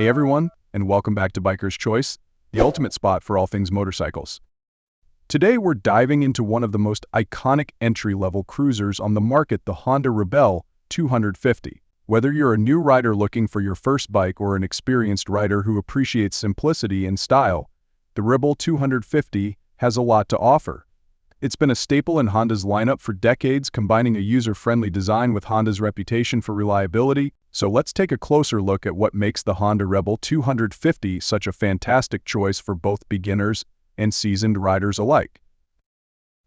Hey everyone, and welcome back to Biker's Choice, the ultimate spot for all things motorcycles. Today we're diving into one of the most iconic entry-level cruisers on the market, the Honda Rebel 250. Whether you're a new rider looking for your first bike or an experienced rider who appreciates simplicity and style, the Rebel 250 has a lot to offer. It's been a staple in Honda's lineup for decades, combining a user-friendly design with Honda's reputation for reliability. So let's take a closer look at what makes the Honda Rebel 250 such a fantastic choice for both beginners and seasoned riders alike.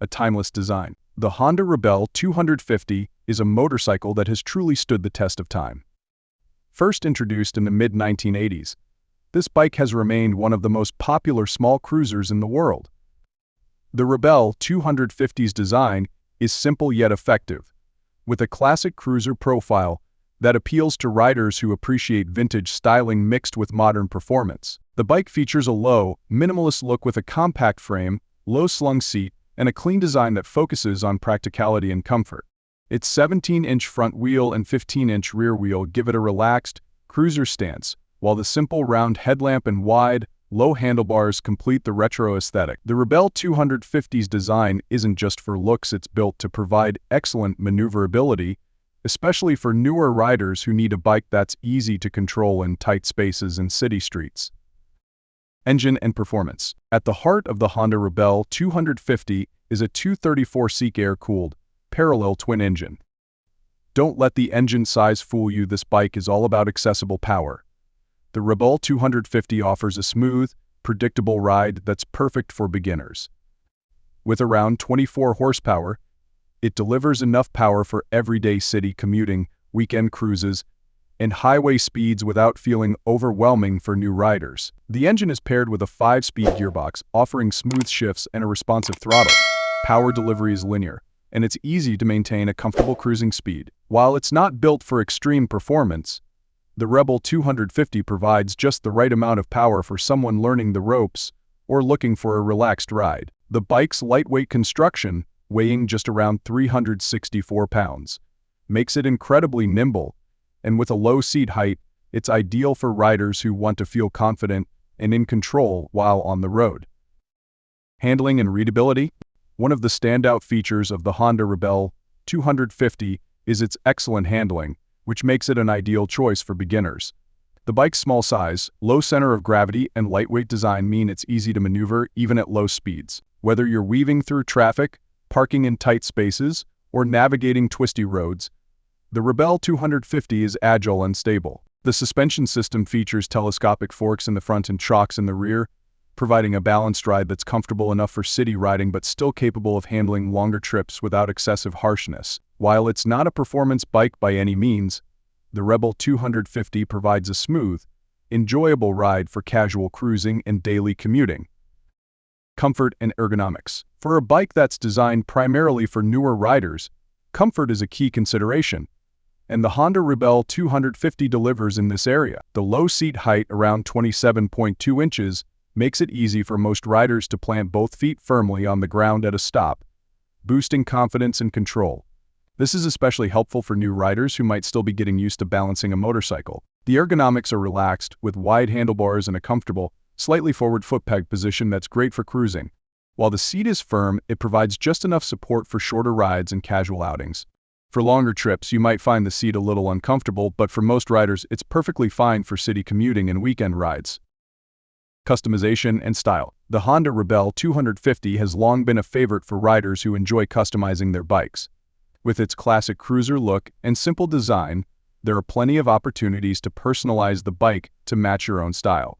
A timeless design. The Honda Rebel 250 is a motorcycle that has truly stood the test of time. First introduced in the mid-1980s, this bike has remained one of the most popular small cruisers in the world. The Rebel 250's design is simple yet effective, with a classic cruiser profile that appeals to riders who appreciate vintage styling mixed with modern performance. The bike features a low, minimalist look with a compact frame, low-slung seat, and a clean design that focuses on practicality and comfort. Its 17-inch front wheel and 15-inch rear wheel give it a relaxed, cruiser stance, while the simple round headlamp and wide, low handlebars complete the retro aesthetic. The Rebel 250's design isn't just for looks, it's built to provide excellent maneuverability, especially for newer riders who need a bike that's easy to control in tight spaces and city streets. Engine and performance. At the heart of the Honda Rebel 250 is a 234-seat air-cooled, parallel twin engine. Don't let the engine size fool you, this bike is all about accessible power. The Rebel 250 offers a smooth, predictable ride that's perfect for beginners. With around 24 horsepower, it delivers enough power for everyday city commuting, weekend cruises, and highway speeds without feeling overwhelming for new riders. The engine is paired with a 5-speed gearbox, offering smooth shifts and a responsive throttle. Power delivery is linear, and it's easy to maintain a comfortable cruising speed. While it's not built for extreme performance, the Rebel 250 provides just the right amount of power for someone learning the ropes or looking for a relaxed ride. The bike's lightweight construction, weighing just around 364 pounds, makes it incredibly nimble, and with a low seat height, it's ideal for riders who want to feel confident and in control while on the road. Handling and readability. One of the standout features of the Honda Rebel 250 is its excellent handling, which makes it an ideal choice for beginners. The bike's small size, low center of gravity, and lightweight design mean it's easy to maneuver even at low speeds. Whether you're weaving through traffic, parking in tight spaces, or navigating twisty roads, the Rebel 250 is agile and stable. The suspension system features telescopic forks in the front and shocks in the rear, providing a balanced ride that's comfortable enough for city riding but still capable of handling longer trips without excessive harshness. While it's not a performance bike by any means, the Rebel 250 provides a smooth, enjoyable ride for casual cruising and daily commuting. Comfort and ergonomics. For a bike that's designed primarily for newer riders, comfort is a key consideration, and the Honda Rebel 250 delivers in this area. The low seat height, around 27.2 inches, makes it easy for most riders to plant both feet firmly on the ground at a stop, boosting confidence and control. This is especially helpful for new riders who might still be getting used to balancing a motorcycle. The ergonomics are relaxed, with wide handlebars and a comfortable, slightly forward foot peg position that's great for cruising. While the seat is firm, it provides just enough support for shorter rides and casual outings. For longer trips, you might find the seat a little uncomfortable, but for most riders, it's perfectly fine for city commuting and weekend rides. Customization and style. The Honda Rebel 250 has long been a favorite for riders who enjoy customizing their bikes. With its classic cruiser look and simple design, there are plenty of opportunities to personalize the bike to match your own style.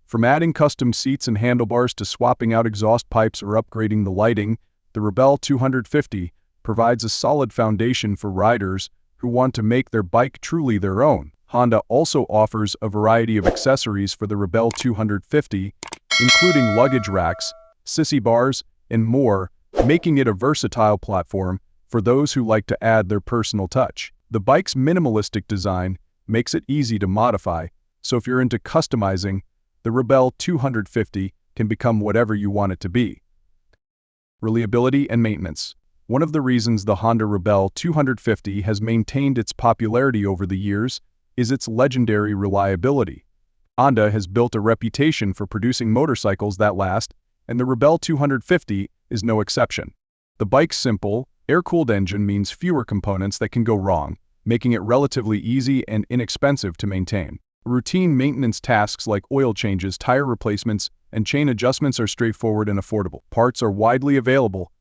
From adding custom seats and handlebars to swapping out exhaust pipes or upgrading the lighting, the Rebel 250 provides a solid foundation for riders who want to make their bike truly their own. Honda also offers a variety of accessories for the Rebel 250, including luggage racks, sissy bars, and more, making it a versatile platform for those who like to add their personal touch. The bike's minimalistic design makes it easy to modify, so if you're into customizing, the Rebel 250 can become whatever you want it to be. Reliability and maintenance. One of the reasons the Honda Rebel 250 has maintained its popularity over the years is its legendary reliability. Honda has built a reputation for producing motorcycles that last, and the Rebel 250 is no exception. The bike's simple, air-cooled engine means fewer components that can go wrong, making it relatively easy and inexpensive to maintain. Routine maintenance tasks like oil changes, tire replacements, and chain adjustments are straightforward and affordable. Parts are widely available,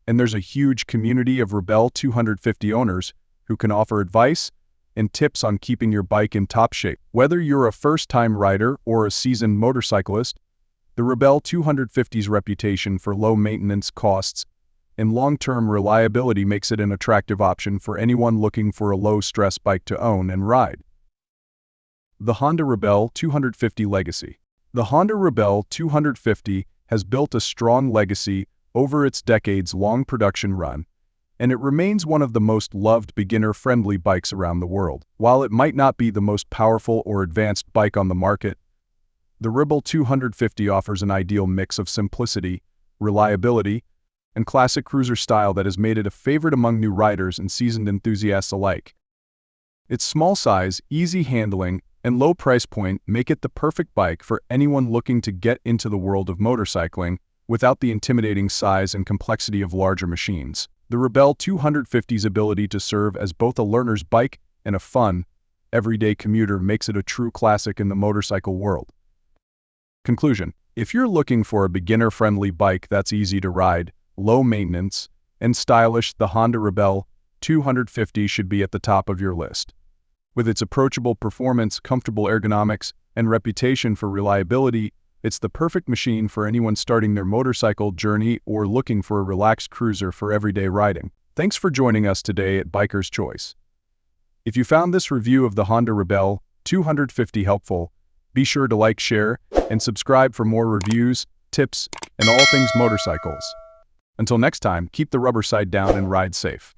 and there's a huge community of Rebel 250 owners who can offer advice and tips on keeping your bike in top shape. Whether you're a first-time rider or a seasoned motorcyclist, the Rebel 250's reputation for low maintenance costs and long-term reliability makes it an attractive option for anyone looking for a low-stress bike to own and ride. The Honda Rebel 250 Legacy. The Honda Rebel 250 has built a strong legacy over its decades-long production run, and it remains one of the most loved beginner-friendly bikes around the world. While it might not be the most powerful or advanced bike on the market, the Rebel 250 offers an ideal mix of simplicity, reliability, and classic cruiser style that has made it a favorite among new riders and seasoned enthusiasts alike. Its small size, easy handling, and low price point make it the perfect bike for anyone looking to get into the world of motorcycling without the intimidating size and complexity of larger machines. The Rebel 250's ability to serve as both a learner's bike and a fun, everyday commuter makes it a true classic in the motorcycle world. Conclusion: if you're looking for a beginner-friendly bike that's easy to ride, low maintenance, and stylish, the Honda Rebel 250 should be at the top of your list. With its approachable performance, comfortable ergonomics, and reputation for reliability, it's the perfect machine for anyone starting their motorcycle journey or looking for a relaxed cruiser for everyday riding. Thanks for joining us today at Biker's Choice. If you found this review of the Honda Rebel 250 helpful, be sure to like, share, and subscribe for more reviews, tips, and all things motorcycles. Until next time, keep the rubber side down and ride safe.